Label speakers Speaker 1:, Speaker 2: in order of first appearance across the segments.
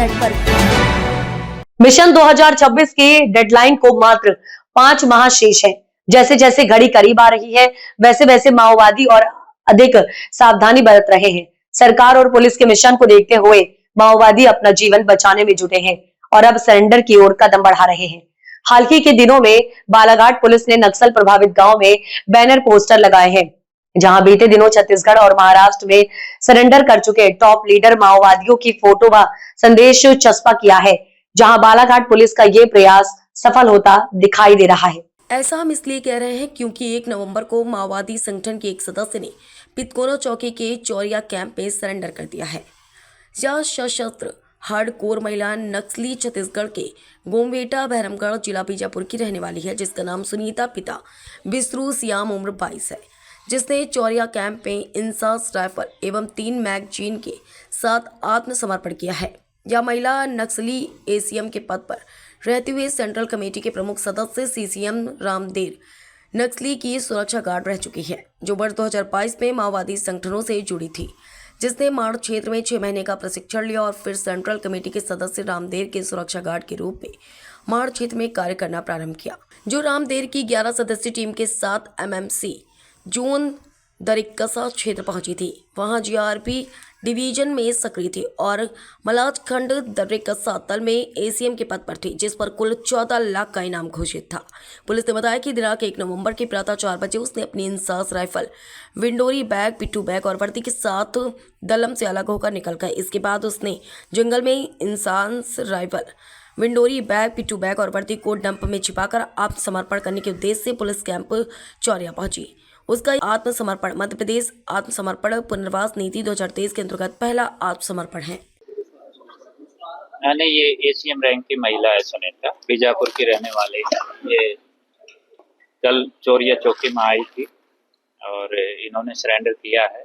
Speaker 1: Net पर।
Speaker 2: Mission 2026 की deadline को मात्र 5 माह शेष है। जैसे जैसे घड़ी करीब आ रही है, वैसे वैसे माओवादी और अधिक सावधानी बरत रहे हैं। सरकार और पुलिस के मिशन को देखते हुए माओवादी अपना जीवन बचाने में जुटे हैं और अब सरेंडर की ओर कदम बढ़ा रहे हैं। हाल ही के दिनों में बालाघाट पुलिस ने नक्सल प्रभावित गांव में बैनर पोस्टर लगाए हैं, जहां बीते दिनों छत्तीसगढ़ और महाराष्ट्र में सरेंडर कर चुके टॉप लीडर माओवादियों की फोटो व संदेश चस्पा किया है, जहां बालाघाट पुलिस का ये प्रयास सफल होता दिखाई दे रहा है।
Speaker 1: ऐसा हम इसलिए कह रहे हैं क्योंकि 1 नवंबर को माओवादी संगठन के एक सदस्य ने पितकोना चौकी के चौरिया कैंप में सरेंडर कर दिया है। यह सशस्त्र हार्डकोर महिला नक्सली छत्तीसगढ़ के गोमबेटा भैरमगढ़ जिला बीजापुर की रहने वाली है, जिसका नाम सुनीता पिता बिस्रू सियाम उम्र 22 है, जिसने चौरिया कैंप में इंसास राइफल एवं 3 मैगजीन के साथ आत्मसमर्पण किया है। यह महिला नक्सली एसीएम के पद पर रहते हुए सेंट्रल कमेटी के प्रमुख सदस्य सीसीएम रामदेर नक्सली की सुरक्षा गार्ड रह चुकी है, जो वर्ष 2022 में माओवादी संगठनों से जुड़ी थी, जिसने माड़ क्षेत्र में 6 महीने का प्रशिक्षण लिया और फिर सेंट्रल कमेटी के सदस्य रामदेर के सुरक्षा गार्ड के रूप में माड़ क्षेत्र में कार्य करना प्रारंभ किया, जो रामदेर की 11 सदस्यीय टीम के साथ एमएमसी जोन दरिकसा क्षेत्र पहुंची थी। वहां जीआरपी डिवीजन में सक्रिय थी और मलाजखंड दरिकसा तल में एसीएम के पद पर थी, जिस पर कुल 14 लाख का इनाम घोषित था। पुलिस ने बताया कि दिनांक 1 नवंबर की प्रातः 4 बजे उसने अपनी इंसास राइफल, विंडोरी बैग, पिट्ठू बैग और वर्दी के साथ दलम से अलग होकर निकल गए। इसके बाद उसने जंगल में इंसास राइफल, विंडोरी बैग, पिट्ठू बैग और वर्दी को डंप में छिपाकर आत्मसमर्पण करने के उद्देश्य से पुलिस कैंप चौरिया पहुंची। उसका आत्मसमर्पण मध्य प्रदेश आत्मसमर्पण पुनर्वास नीति 2023 के अंतर्गत पहला आत्मसमर्पण है।
Speaker 3: मैंने ये एसीएम रैंक की महिला है सुनीता, बीजापुर की रहने वाली है। ये कल चौरिया चौकी में आई थी और इन्होंने सरेंडर किया है।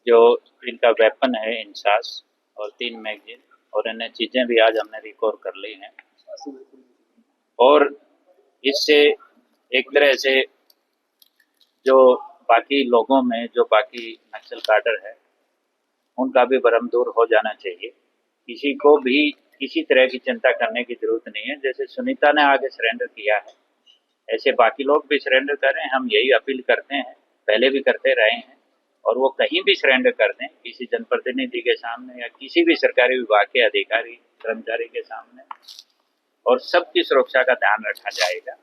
Speaker 3: जो इनका वेपन है इंसास और 3 मैगजीन और अन्य चीजें भी आज हमने रिकवर कर ली हैं और इससे एक तरह से जो बाकी लोगों में जो बाकी नक्सल काडर है उनका भी भ्रम दूर हो जाना चाहिए। किसी को भी किसी तरह की चिंता करने की जरूरत नहीं है। जैसे सुनीता ने आगे सरेंडर किया है, ऐसे बाकी लोग भी सरेंडर करें। हम यही अपील करते हैं, पहले भी करते रहे हैं और वो कहीं भी सरेंडर कर दें, किसी जनप्रतिनिधि के सामने या किसी भी सरकारी विभाग के अधिकारी कर्मचारी के सामने, और सबकी सुरक्षा का ध्यान रखा जाएगा।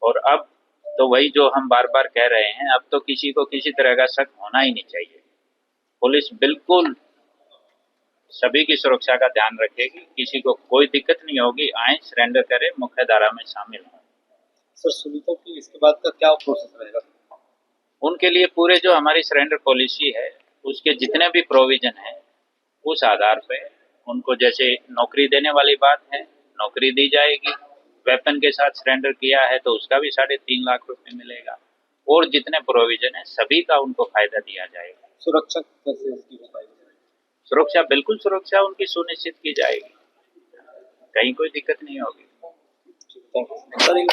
Speaker 3: और अब तो वही जो हम बार बार कह रहे हैं, अब तो किसी को किसी तरह का शक होना ही नहीं चाहिए। पुलिस बिल्कुल सभी की सुरक्षा का ध्यान रखेगी, किसी को कोई दिक्कत नहीं होगी। आए, सरेंडर करें, मुख्य धारा में शामिल हों।
Speaker 4: सर, सुनीता की इसके बाद का क्या प्रोसेस रहेगा?
Speaker 3: उनके लिए पूरे जो हमारी सरेंडर पॉलिसी है उसके जितने भी प्रोविजन है उस आधार पे उनको, जैसे नौकरी देने वाली बात है, नौकरी दी जाएगी। वेपन के साथ सरेंडर किया है तो उसका भी 3.5 लाख रुपए मिलेगा और जितने प्रोविजन है सभी का उनको फायदा दिया जाएगा।
Speaker 4: सुरक्षा कैसे इसकी बताइए?
Speaker 3: सुरक्षा बिल्कुल सुरक्षा उनकी सुनिश्चित की जाएगी, कहीं कोई दिक्कत नहीं होगी।
Speaker 4: Thank you sir. इनके